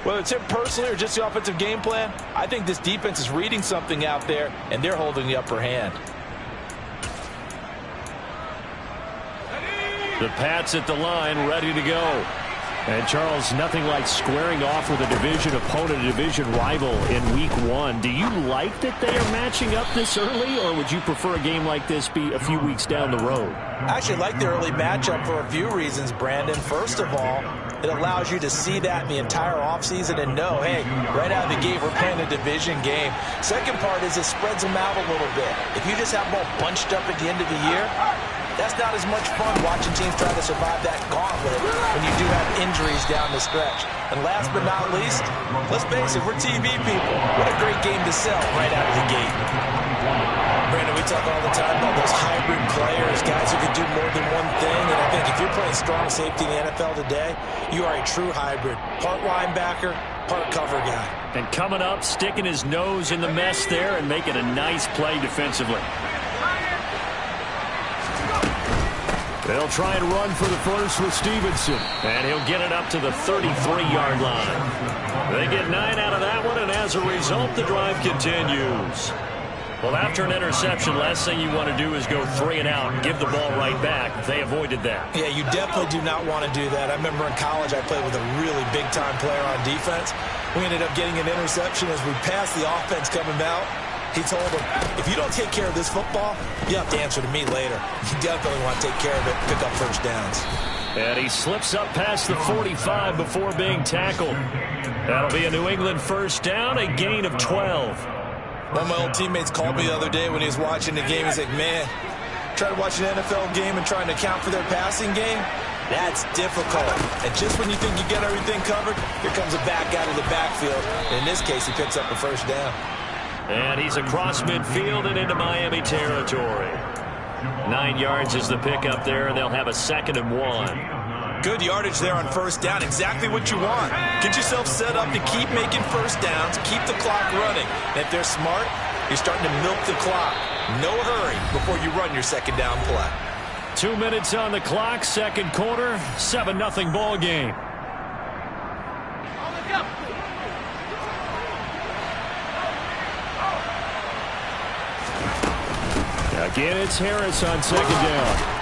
Whether it's him personally or just the offensive game plan, I think this defense is reading something out there, and they're holding the upper hand. The Pats at the line, ready to go. And, Charles, nothing like squaring off with a division opponent, a division rival in Week 1. Do you like that they are matching up this early, or would you prefer a game like this be a few weeks down the road? I actually like the early matchup for a few reasons, Brandon. First of all, it allows you to see that in the entire offseason and know, hey, right out of the gate, we're playing a division game. Second part is it spreads them out a little bit. If you just have them all bunched up at the end of the year, that's not as much fun watching teams try to survive that gauntlet when you do have injuries down the stretch. And last but not least, let's face it, we're TV people. What a great game to sell right out of the gate. Brandon, we talk all the time about those hybrid players, guys who can do more than one thing. And I think if you're playing strong safety in the NFL today, you are a true hybrid. Part linebacker, part cover guy. And coming up, sticking his nose in the mess there and making a nice play defensively. They'll try and run for the first with Stevenson. And he'll get it up to the 33-yard line. They get 9 out of that one, and as a result, the drive continues. Well, after an interception, last thing you want to do is go 3 and out and give the ball right back. They avoided that. Yeah, you definitely do not want to do that. I remember in college I played with a really big-time player on defense. We ended up getting an interception as we passed the offense coming out. He told him, if you don't take care of this football, you have to answer to me later. You definitely want to take care of it, pick up first downs. And he slips up past the 45 before being tackled. That'll be a New England first down, a gain of 12. One of my old teammates called me the other day when he was watching the game. He's like, man, trying to watch an NFL game and trying to account for their passing game, that's difficult. And just when you think you get everything covered, here comes a back out of the backfield. And in this case, he picks up a first down. And he's across midfield and into Miami territory. 9 yards is the pickup there, and they'll have a 2nd and 1. Good yardage there on first down. Exactly what you want. Get yourself set up to keep making first downs, keep the clock running. And if they're smart, you're starting to milk the clock. No hurry before you run your second down play. 2 minutes on the clock, second quarter, 7-0 ball game. Again, it's Harris on second down.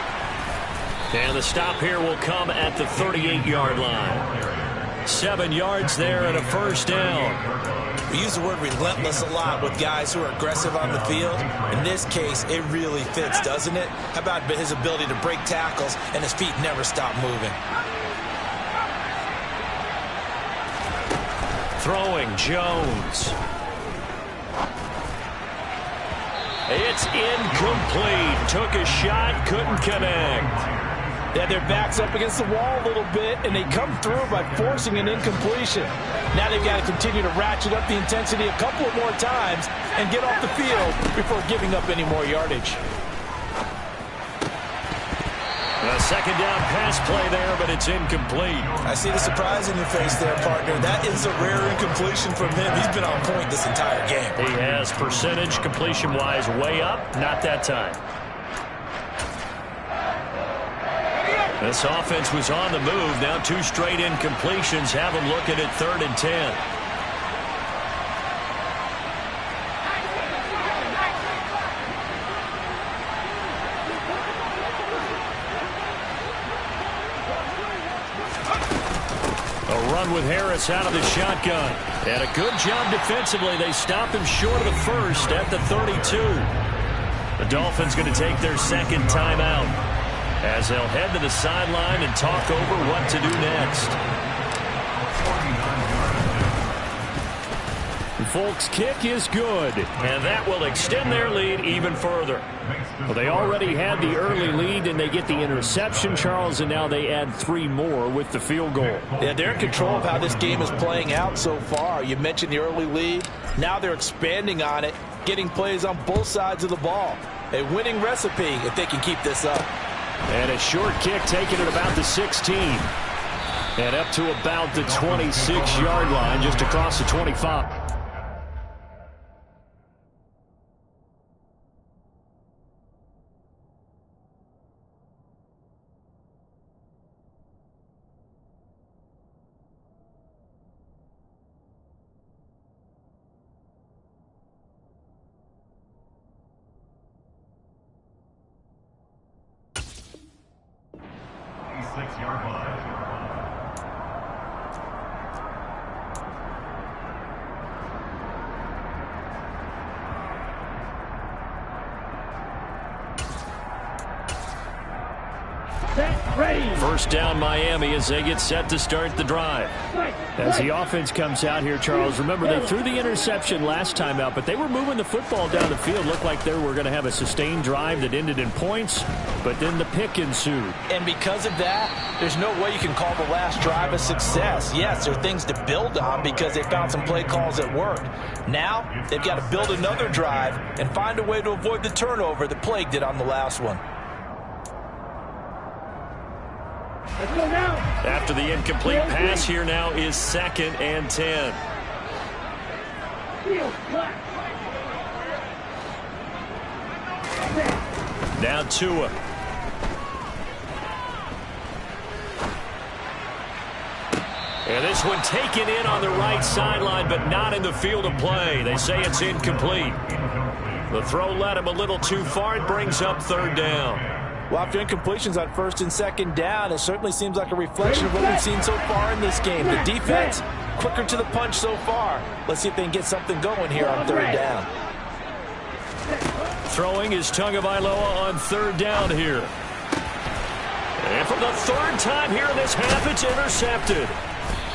And the stop here will come at the 38-yard line. 7 yards there and a first down. We use the word relentless a lot with guys who are aggressive on the field. In this case, it really fits, doesn't it? How about his ability to break tackles and his feet never stop moving? Throwing Jones. It's incomplete. Took a shot, couldn't connect. They had their backs up against the wall a little bit, and they come through by forcing an incompletion. Now they've got to continue to ratchet up the intensity a couple of more times and get off the field before giving up any more yardage. A second down pass play there, but it's incomplete. I see the surprise in your face there, partner. That is a rare incompletion from him. He's been on point this entire game. He has percentage completion-wise way up, not that time. This offense was on the move. Now 2 straight incompletions have them looking at 3rd and 10. A run with Harris out of the shotgun. And a good job defensively. They stop him short of the first at the 32. The Dolphins going to take their 2nd timeout as they'll head to the sideline and talk over what to do next. Folks, kick is good, and that will extend their lead even further. Well, they already had the early lead, and they get the interception, Charles, and now they add 3 more with the field goal. Yeah, they're in control of how this game is playing out so far. You mentioned the early lead. Now they're expanding on it, getting plays on both sides of the ball. A winning recipe if they can keep this up. And a short kick taken at about the 16. And up to about the 26-yard line, just across the 25. First down Miami as they get set to start the drive. As the offense comes out here, Charles, remember they threw the interception last time out, but they were moving the football down the field. Looked like they were going to have a sustained drive that ended in points, but then the pick ensued. And because of that, there's no way you can call the last drive a success. Yes, there are things to build on because they found some play calls that worked. Now, they've got to build another drive and find a way to avoid the turnover that plagued it on the last one. After the incomplete pass, here now is 2nd and 10. Now Tua. And this one taken in on the right sideline, but not in the field of play. They say it's incomplete. The throw led him a little too far. It brings up 3rd down. Well, after incompletions on 1st and 2nd down, it certainly seems like a reflection of what we've seen so far in this game. The defense, quicker to the punch so far. Let's see if they can get something going here on 3rd down. Throwing is Tagovailoa on 3rd down here. And for the 3rd time here in this half, it's intercepted.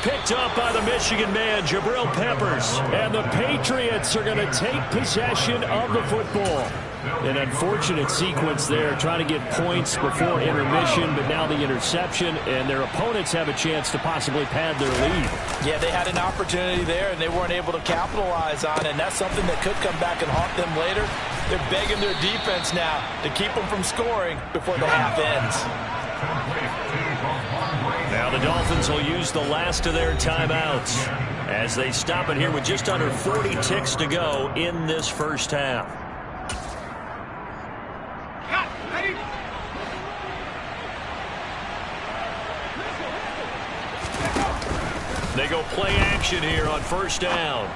Picked up by the Michigan man, Jabril Peppers. And the Patriots are going to take possession of the football. An unfortunate sequence there, trying to get points before intermission, but now the interception, and their opponents have a chance to possibly pad their lead. Yeah, they had an opportunity there, and they weren't able to capitalize on it, and that's something that could come back and haunt them later. They're begging their defense now to keep them from scoring before the half ends. Now the Dolphins will use the last of their timeouts as they stop it here with just under 40 ticks to go in this first half. They go play action here on 1st down.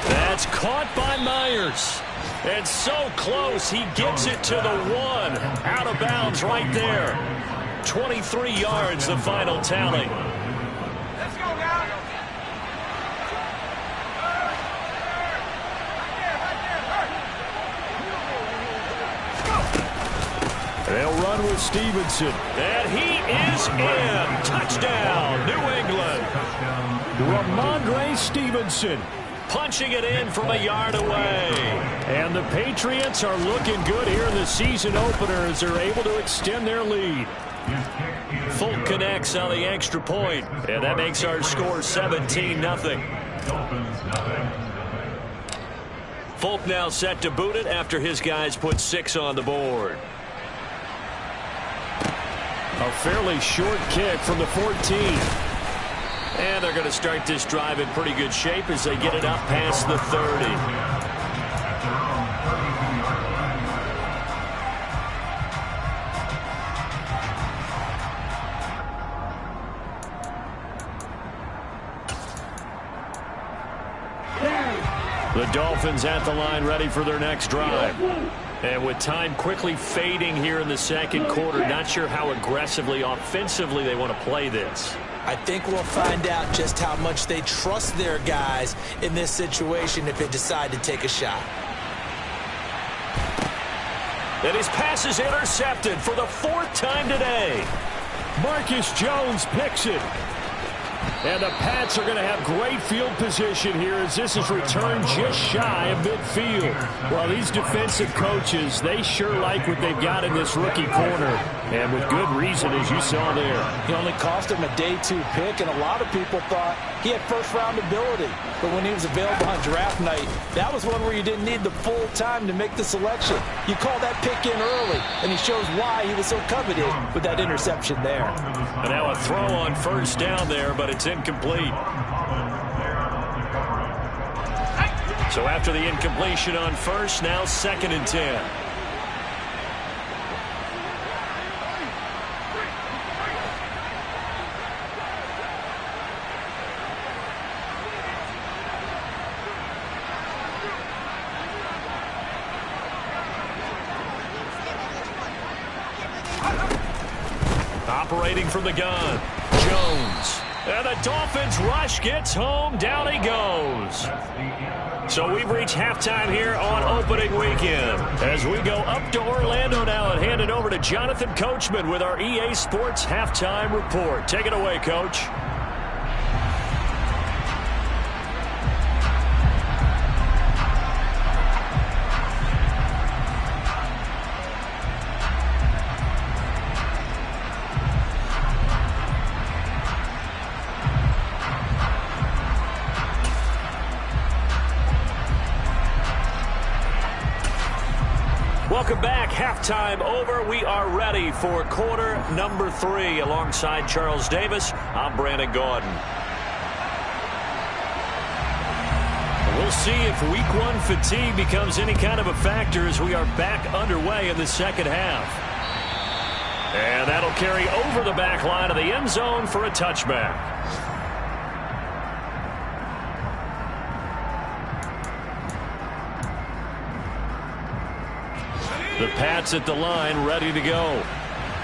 That's caught by Myers. And so close, he gets it to the 1. Out of bounds right there. 23 yards, the final tally. Let's go, guys. They'll run with Stevenson. And he is in. Touchdown, New England. Ramondre Stevenson punching it in from a yard away. And the Patriots are looking good here in the season opener as they're able to extend their lead. Folk connects on the extra point, and that makes our score 17-0. Folk now set to boot it after his guys put 6 on the board. A fairly short kick from the 14. And they're going to start this drive in pretty good shape as they get it up past the 30. The Dolphins at the line ready for their next drive. And with time quickly fading here in the second quarter, not sure how aggressively, offensively they want to play this. I think we'll find out just how much they trust their guys in this situation if they decide to take a shot. And his pass is intercepted for the 4th time today. Marcus Jones picks it. And the Pats are going to have great field position here as this is returned just shy of midfield. Well, these defensive coaches, they sure like what they've got in this rookie corner. And with good reason, as you saw there. He only cost him a day 2 pick, and a lot of people thought he had first-round ability. But when he was available on draft night, that was one where you didn't need the full time to make the selection. You call that pick in early, and he shows why he was so coveted with that interception there. And now a throw on 1st down there, but it's incomplete. So after the incompletion on 1st, now 2nd and 10. operating from the gun. Jones. And the Dolphins rush gets home. Down he goes. So we've reached halftime here on opening weekend. As we go up to Orlando now and hand it over to Jonathan Coachman with our EA Sports Halftime Report. Take it away, Coach. Welcome back. Halftime over. We are ready for quarter number 3. Alongside Charles Davis, I'm Brandon Gaudin. We'll see if week 1 fatigue becomes any kind of a factor as we are back underway in the second half. And that'll carry over the back line of the end zone for a touchback. The Pats at the line, ready to go.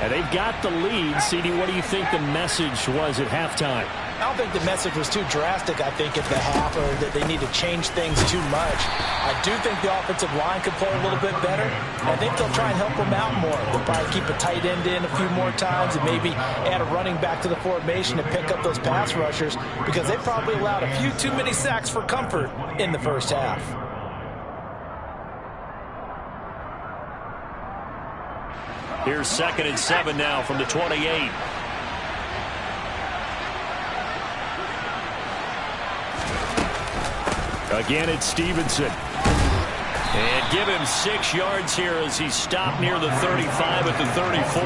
And they've got the lead. CD, what do you think the message was at halftime? I don't think the message was too drastic, I think, at the half, or that they need to change things too much. I do think the offensive line could play a little bit better. I think they'll try and help them out more. They'll probably keep a tight end in a few more times and maybe add a running back to the formation to pick up those pass rushers, because they probably allowed a few too many sacks for comfort in the first half. Here's 2nd and 7 now from the 28. Again, it's Stevenson. And give him 6 yards here as he stopped near the 35 at the 34.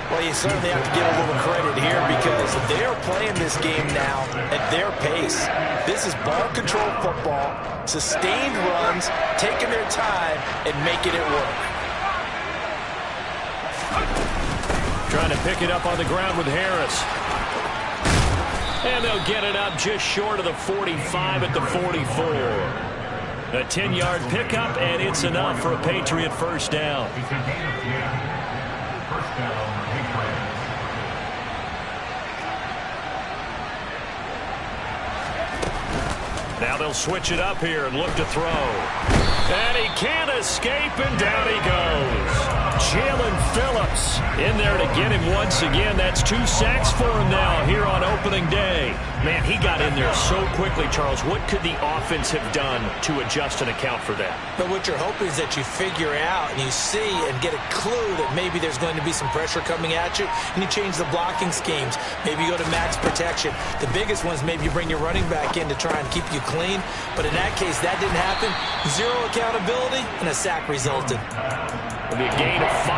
Well, you certainly have to give a little credit here, because they are playing this game now at their pace. This is ball control football, sustained runs, taking their time and making it work. Trying to pick it up on the ground with Harris. And they'll get it up just short of the 45 at the 44. A 10-yard pickup, and it's enough for a Patriot first down. Now they'll switch it up here and look to throw. And he can't escape, and down he goes. Jalen Phillips in there to get him once again. That's 2 sacks for him now here on opening day. Man, he got in there so quickly, Charles. What could the offense have done to adjust and account for that? But what you're hoping is that you figure out and you see and get a clue that maybe there's going to be some pressure coming at you, and you change the blocking schemes. Maybe you go to max protection. The biggest one is maybe you bring your running back in to try and keep you clean. But in that case, that didn't happen. 0 accountability, and a sack resulted. It'll be a gain of 5.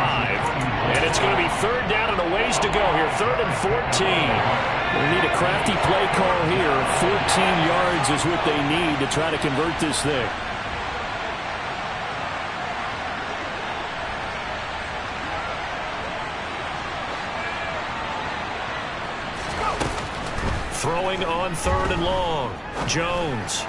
And it's going to be 3rd down and a ways to go here. 3rd and 14. They need a crafty play call here. 14 yards is what they need to try to convert this thing. Throwing on 3rd and long. Jones.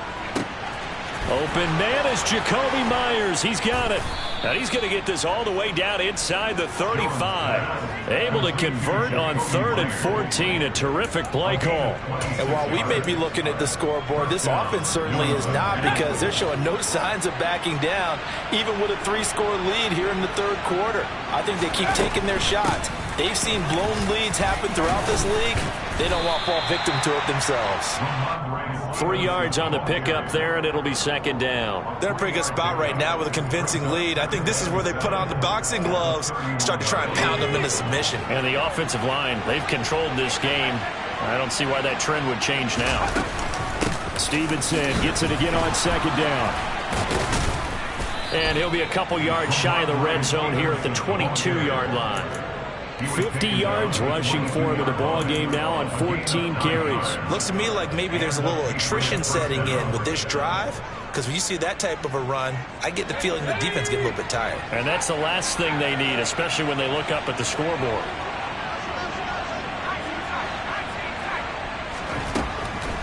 Open man is Jacoby Myers. He's got it. And he's going to get this all the way down inside the 35. Able to convert on 3rd and 14. A terrific play call. And while we may be looking at the scoreboard, this offense certainly is not, because they're showing no signs of backing down, even with a 3-score lead here in the 3rd quarter. I think they keep taking their shots. They've seen blown leads happen throughout this league. They don't want to fall victim to it themselves. 3 yards on the pickup there, and it'll be 2nd down. They're a pretty good spot right now with a convincing lead. I think this is where they put on the boxing gloves, start to try and pound them into submission. And the offensive line, they've controlled this game. I don't see why that trend would change now. Stevenson gets it again on 2nd down. And he'll be a couple yards shy of the red zone here at the 22-yard line. 50 yards rushing for him in the ball game now on 14 carries. Looks to me like maybe there's a little attrition setting in with this drive, because when you see that type of a run, I get the feeling the defense get a little bit tired. And that's the last thing they need, especially when they look up at the scoreboard.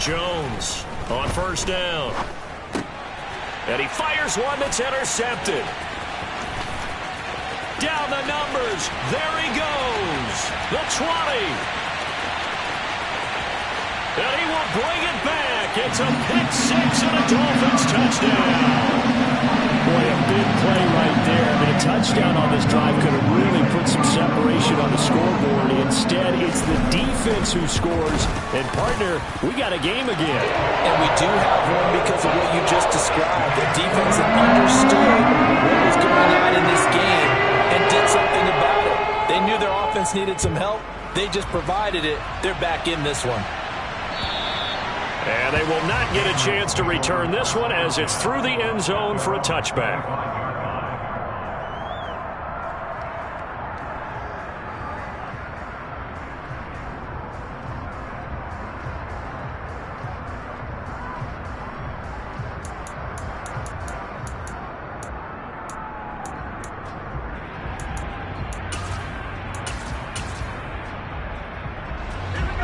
Jones on 1st down. And he fires one that's intercepted. down the numbers. There he goes. The 20. And he will bring it back. It's a pick six and a Dolphins touchdown. Boy, a big play right there. I mean, a touchdown on this drive could have really put some separation on the scoreboard. Instead, it's the defense who scores. And, partner, we got a game again. And we do have one because of what you just described. The defense that understood what was going on in this game and did something about it. They knew their offense needed some help. They just provided it. They're back in this one. And they will not get a chance to return this one as it's through the end zone for a touchback.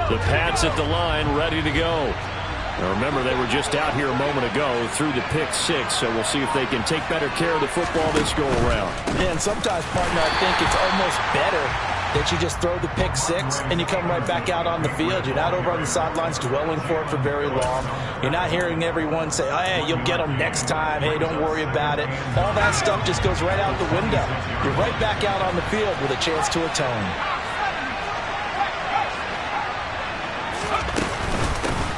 The Pats at the line, ready to go. Now remember, they were just out here a moment ago through the pick six, so we'll see if they can take better care of the football this go-around. Yeah, and sometimes, partner, I think it's almost better that you just throw the pick six and you come right back out on the field. You're not over on the sidelines dwelling for it for very long. You're not hearing everyone say, oh, hey, you'll get them next time. Hey, don't worry about it. All that stuff just goes right out the window. You're right back out on the field with a chance to atone.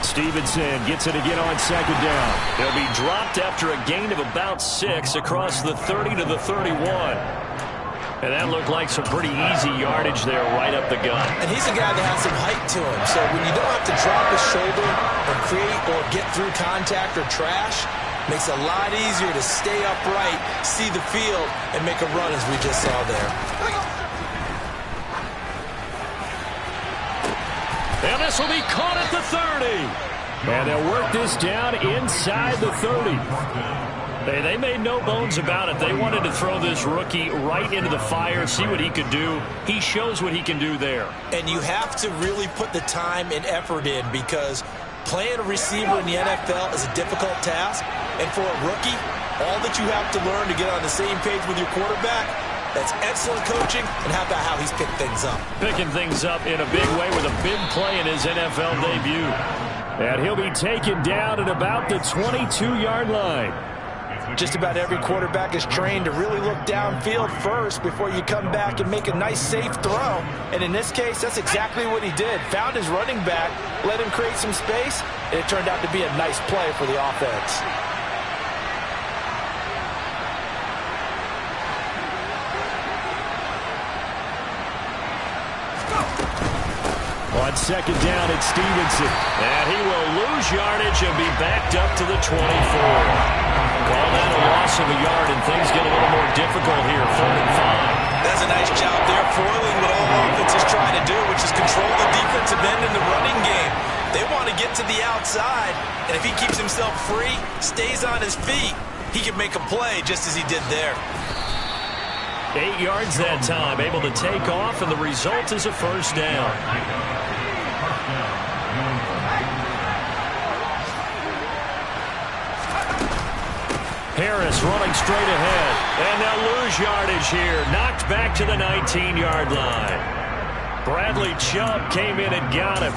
Stevenson gets it again on second down. They'll be dropped after a gain of about 6 across the 30 to the 31. And that looked like some pretty easy yardage there right up the gut. And he's a guy that has some height to him. So when you don't have to drop his shoulder or create or get through contact or trash, makes it a lot easier to stay upright, see the field, and make a run as we just saw there. And this will be caught at the 30. And they'll work this down inside the 30. They made no bones about it. They wanted to throw this rookie right into the fire, see what he could do. He shows what he can do there. And you have to really put the time and effort in because playing a receiver in the NFL is a difficult task. And for a rookie, all that you have to learn to get on the same page with your quarterback, that's excellent coaching, and how about how he's picked things up? Picking things up in a big way with a big play in his NFL debut. And he'll be taken down at about the 22-yard line. Just about every quarterback is trained to really look downfield first before you come back and make a nice, safe throw. And in this case, that's exactly what he did. Found his running back, let him create some space, and it turned out to be a nice play for the offense. On second down, it's Stevenson. And he will lose yardage and be backed up to the 24. Call that a loss of a yard, and things get a little more difficult here, 4th and 5. That's a nice job there, foiling what all offense is trying to do, which is control the defensive end in the running game. They want to get to the outside, and if he keeps himself free, stays on his feet, he can make a play just as he did there. 8 yards that time, able to take off, and the result is a first down. Harris running straight ahead, and they'll lose yardage here. Knocked back to the 19-yard line. Bradley Chubb came in and got him.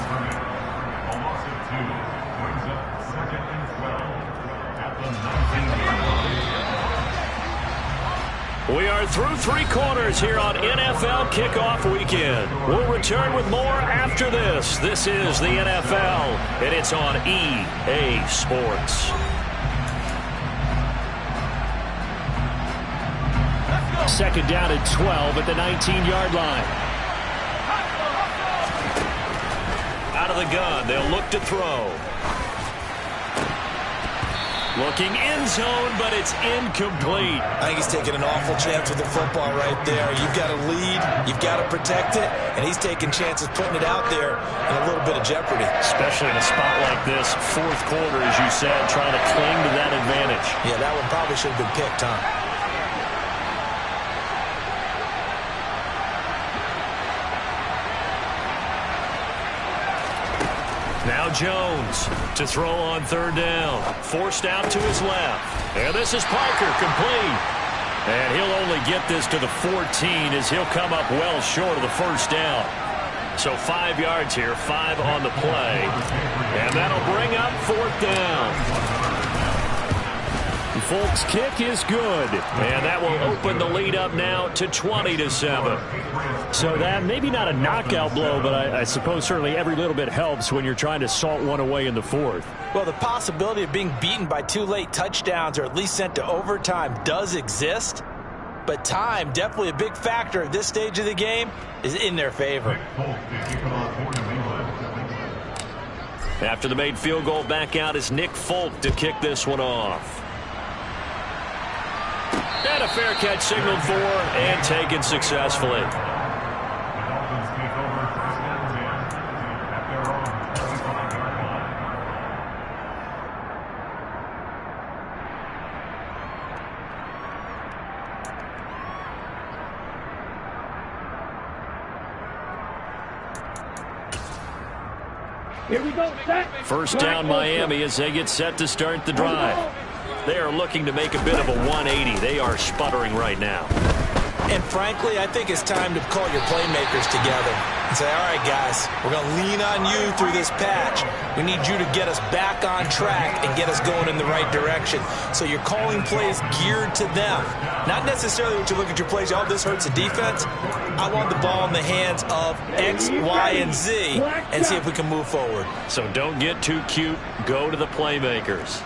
We are through 3 quarters here on NFL Kickoff Weekend. We'll return with more after this. This is the NFL, and it's on EA Sports. Second down at 12 at the 19-yard line. Out of the gun, they'll look to throw. Looking end zone, but it's incomplete. I think he's taking an awful chance with the football right there. You've got to lead, you've got to protect it, and he's taking chances putting it out there in a little bit of jeopardy. Especially in a spot like this, 4th quarter, as you said, trying to cling to that advantage. Yeah, that one probably should have been picked, huh? Now Jones to throw on 3rd down. Forced out to his left. And this is Parker, complete. And he'll only get this to the 14 as he'll come up well short of the first down. So 5 yards here, 5 on the play. And that'll bring up 4th down. Folk's kick is good. And that will open the lead up now to 20-7. So that maybe not a knockout blow, but I suppose certainly every little bit helps when you're trying to salt one away in the 4th. Well, the possibility of being beaten by 2 late touchdowns or at least sent to overtime does exist. But time, definitely a big factor at this stage of the game, is in their favor. After the made field goal, back out is Nick Folk to kick this one off. And a fair catch signaled for and taken successfully. Here we go, set. First down Miami as they get set to start the drive. They are looking to make a bit of a 180. They are sputtering right now. And frankly, I think it's time to call your playmakers together and say, all right, guys, we're going to lean on you through this patch. We need you to get us back on track and get us going in the right direction. So you're calling plays geared to them. Not necessarily when you look at your plays, oh, this hurts the defense. I want the ball in the hands of X, Y, and Z and see if we can move forward. So don't get too cute. Go to the playmakers.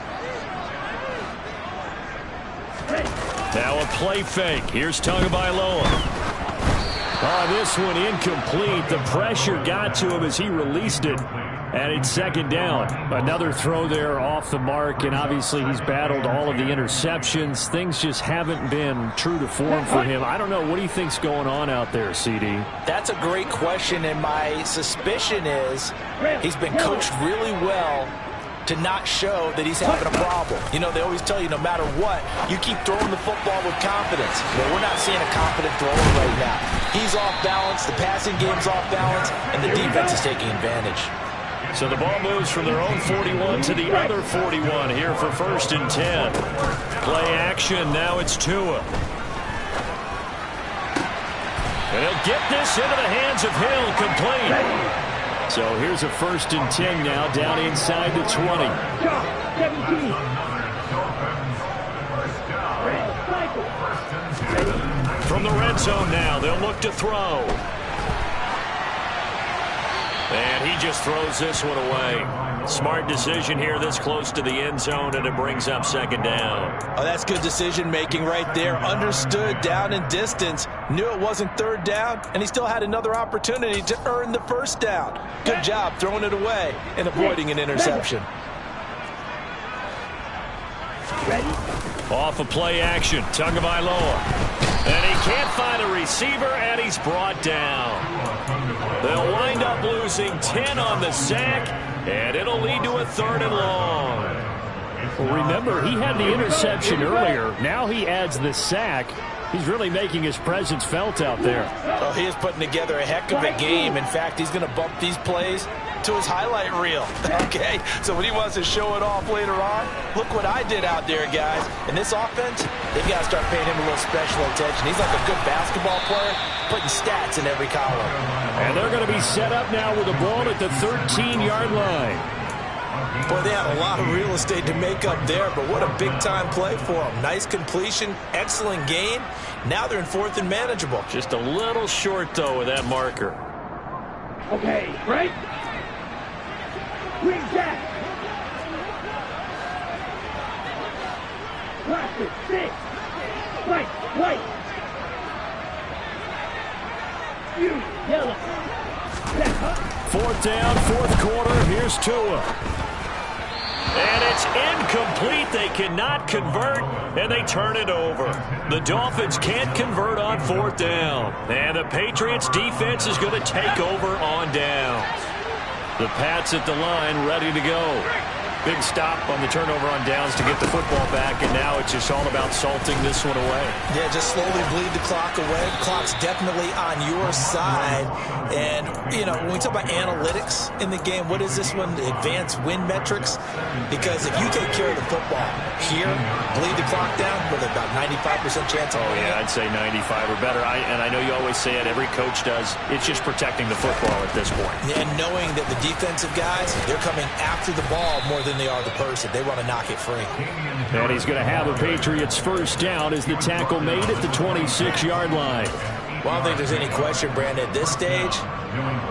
Now a play fake. Here's Tagovailoa. Oh, this one incomplete. The pressure got to him as he released it. And it's 2nd down. Another throw there off the mark, and obviously he's battled all of the interceptions. Things just haven't been true to form for him. I don't know. What do you think's going on out there, CD? That's a great question, and my suspicion is he's been coached really well to not show that he's having a problem. You know, they always tell you no matter what, you keep throwing the football with confidence. Well, we're not seeing a confident thrower right now. He's off balance, the passing game's off balance, and the defense is taking advantage. So the ball moves from their own 41 to the other 41 here for 1st and 10. Play action, now it's Tua. And he'll get this into the hands of Hill, complete. So here's a 1st and 10 now, down inside the 20. From the red zone now, they'll look to throw. And he just throws this one away. Smart decision here this close to the end zone, and it brings up 2nd down. Oh, that's good decision-making right there. Understood down and distance. Knew it wasn't 3rd down, and he still had another opportunity to earn the 1st down. Good job throwing it away and avoiding an interception. Off of play action, Tagovailoa. And he can't find a receiver, and he's brought down. They'll wind up losing 10 on the sack, and it'll lead to a 3rd and long. Well, remember, he had the interception earlier. Now he adds the sack. He's really making his presence felt out there. Oh, he is putting together a heck of a game. In fact, he's going to bump these plays to his highlight reel. Okay, so when he wants to show it off later on, look what I did out there, guys. In this offense, they've got to start paying him a little special attention. He's like a good basketball player, putting stats in every column. And they're going to be set up now with the ball at the 13-yard line. Boy, they had a lot of real estate to make up there, but what a big-time play for them. Nice completion, excellent game. Now they're in 4th and manageable. Just a little short, though, with that marker. Okay, right? Green jack. Plastic, 6. White, white. You, yellow. 4th down, 4th quarter. Here's Tua. And it's incomplete. They cannot convert, and they turn it over. The Dolphins can't convert on 4th down. And the Patriots defense is going to take over on downs. The Pats at the line ready to go. Big stop on the turnover on downs to get the football back, and now it's just all about salting this one away. Yeah, just slowly bleed the clock away. Clock's definitely on your side. And, you know, when we talk about analytics in the game, what is this one? The advanced win metrics? Because if you take care of the football here, bleed the clock down with about 95% chance of winning. Yeah, I'd say 95 or better. And I know you always say it, every coach does. It's just protecting the football at this point. And knowing that the defensive guys, they're coming after the ball more than they are the person. They want to knock it free. And he's going to have a Patriots first down as the tackle made at the 26-yard line. Well, I don't think there's any question, Brandon, at this stage,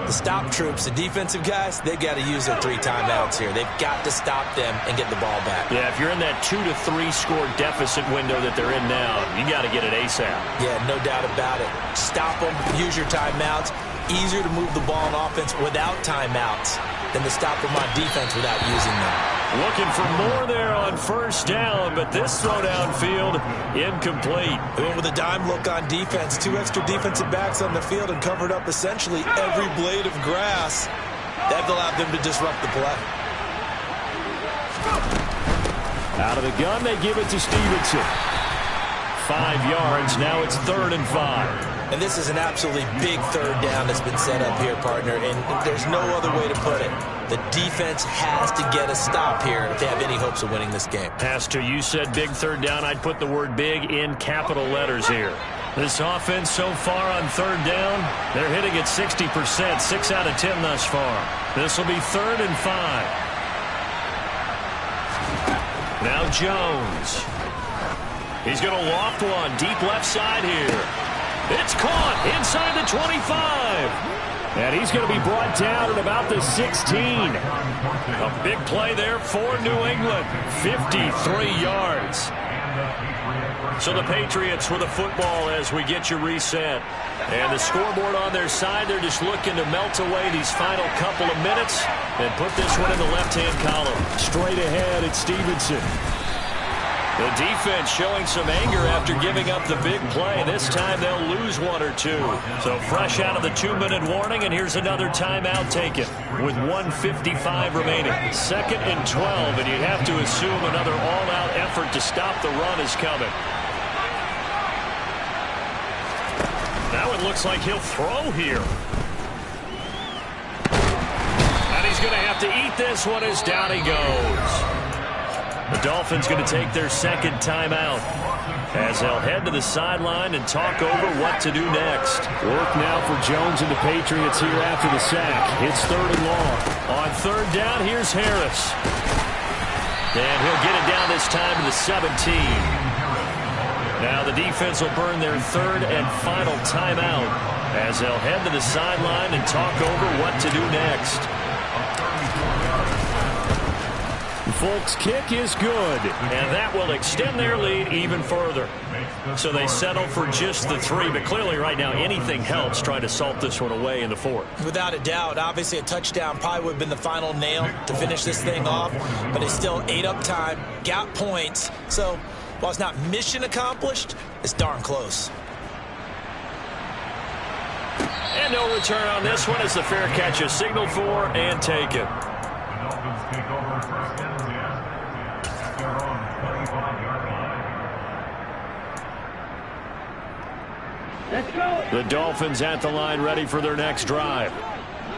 the stop troops, the defensive guys, they've got to use their 3 timeouts here. They've got to stop them and get the ball back. Yeah, if you're in that 2 to 3 score deficit window that they're in now, you got to get it ASAP. Yeah, no doubt about it. Stop them, use your timeouts. Easier to move the ball on offense without timeouts than to stop them on defense without using them. Looking for more there on first down, but this throw downfield incomplete. They went with a dime look on defense. 2 extra defensive backs on the field and covered up essentially every blade of grass. That allowed them to disrupt the play. Out of the gun, they give it to Stevenson. 5 yards. Now it's 3rd and 5. And this is an absolutely big 3rd down that's been set up here, partner. And there's no other way to put it. The defense has to get a stop here if they have any hopes of winning this game. Pastor, you said big 3rd down. I'd put the word big in capital letters here. This offense so far on 3rd down, they're hitting at 60%, 6 out of 10 thus far. This will be 3rd and 5. Now Jones. He's going to loft one deep left side here. It's caught inside the 25. And he's going to be brought down at about the 16. A big play there for New England. 53 yards. So the Patriots with the football as we get you reset. And the scoreboard on their side, they're just looking to melt away these final couple of minutes and put this one in the left-hand column. Straight ahead, it's Stevenson. The defense showing some anger after giving up the big play. This time they'll lose 1 or 2. So fresh out of the 2-minute warning, and here's another timeout taken with 1:55 remaining. 2nd and 12, and you have to assume another all-out effort to stop the run is coming. Now it looks like he'll throw here. And he's going to have to eat this one as down he goes. The Dolphins going to take their 2nd timeout as they'll head to the sideline and talk over what to do next. Work now for Jones and the Patriots here after the sack. It's 3rd and long. On 3rd down, here's Harris. And he'll get it down this time to the 17. Now the defense will burn their 3rd and final timeout as they'll head to the sideline and talk over what to do next. Folks, kick is good. And that will extend their lead even further. So they settle for just the 3, but clearly right now anything helps trying to salt this one away in the 4th. Without a doubt, obviously a touchdown probably would have been the final nail to finish this thing off, but they still ate up time, got points. So while it's not mission accomplished, it's darn close. And no return on this one as the fair catch is signaled for and taken. Let's go. The Dolphins at the line ready for their next drive.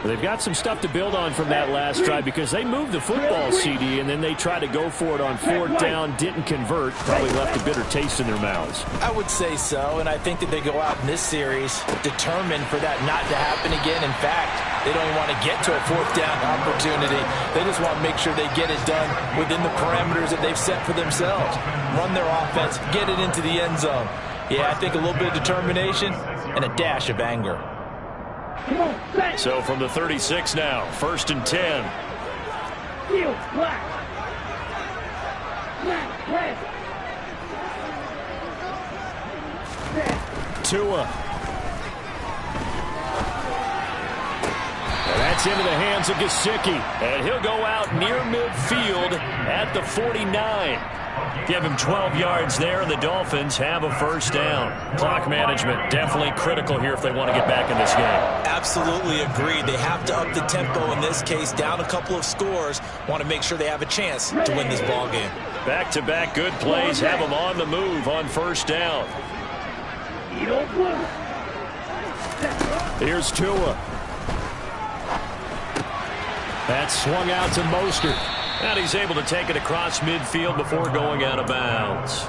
They've got some stuff to build on from that last drive because they moved the football, CD, and then they tried to go for it on 4th down, didn't convert, probably left a bitter taste in their mouths. I would say so, and I think that they go out in this series determined for that not to happen again. In fact, they don't even want to get to a 4th down opportunity. They just want to make sure they get it done within the parameters that they've set for themselves. Run their offense, get it into the end zone. Yeah, I think a little bit of determination and a dash of anger. So from the 36 now, 1st and 10. Field black. Black, red. Tua. And that's into the hands of Gesicki. And he'll go out near midfield at the 49. Give him 12 yards there, and the Dolphins have a first down. Clock management definitely critical here if they want to get back in this game. Absolutely agreed. They have to up the tempo in this case, down a couple of scores. Want to make sure they have a chance to win this ball game. Back-to-back good plays have them on the move on first down. Here's Tua. That's swung out to Mostert. And he's able to take it across midfield before going out of bounds.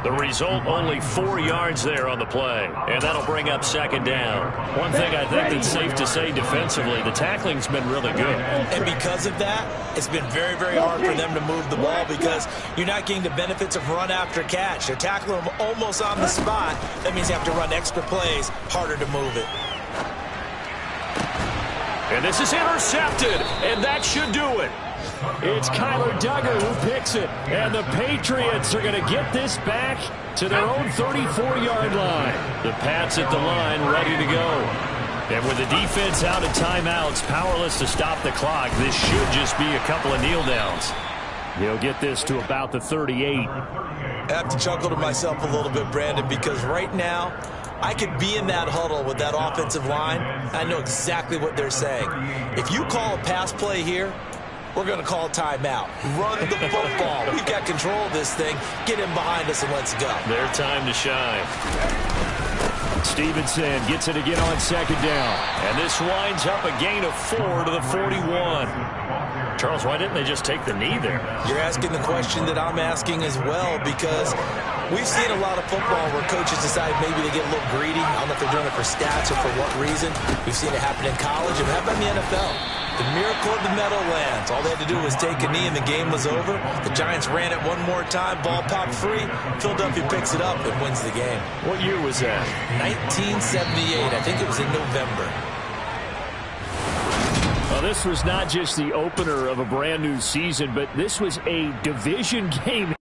The result, only 4 yards there on the play. And that'll bring up second down. One thing I think that's safe to say defensively, the tackling's been really good. And because of that, it's been very, very hard for them to move the ball because you're not getting the benefits of run after catch. They're tackling them almost on the spot. That means you have to run extra plays, harder to move it. And this is intercepted, and that should do it. It's Kyler Duggar who picks it. And the Patriots are going to get this back to their own 34-yard line. The Pats at the line, ready to go. And with the defense out of timeouts, powerless to stop the clock, this should just be a couple of kneel downs. He'll get this to about the 38. I have to chuckle to myself a little bit, Brandon, because right now I could be in that huddle with that offensive line. I know exactly what they're saying. If you call a pass play here, we're going to call a timeout. Run the football. We've got control of this thing. Get him behind us and let's go. Their time to shine. Stevenson gets it again on second down. And this winds up a gain of 4 to the 41. Charles, why didn't they just take the knee there? You're asking the question that I'm asking as well, because we've seen a lot of football where coaches decide maybe they get a little greedy. I don't know if they're doing it for stats or for what reason. We've seen it happen in college and it happened in the NFL. The miracle of the Meadowlands. All they had to do was take a knee and the game was over. The Giants ran it one more time. Ball popped free. Philadelphia picks it up and wins the game. What year was that? 1978. I think it was in November. Well, this was not just the opener of a brand new season, but this was a division game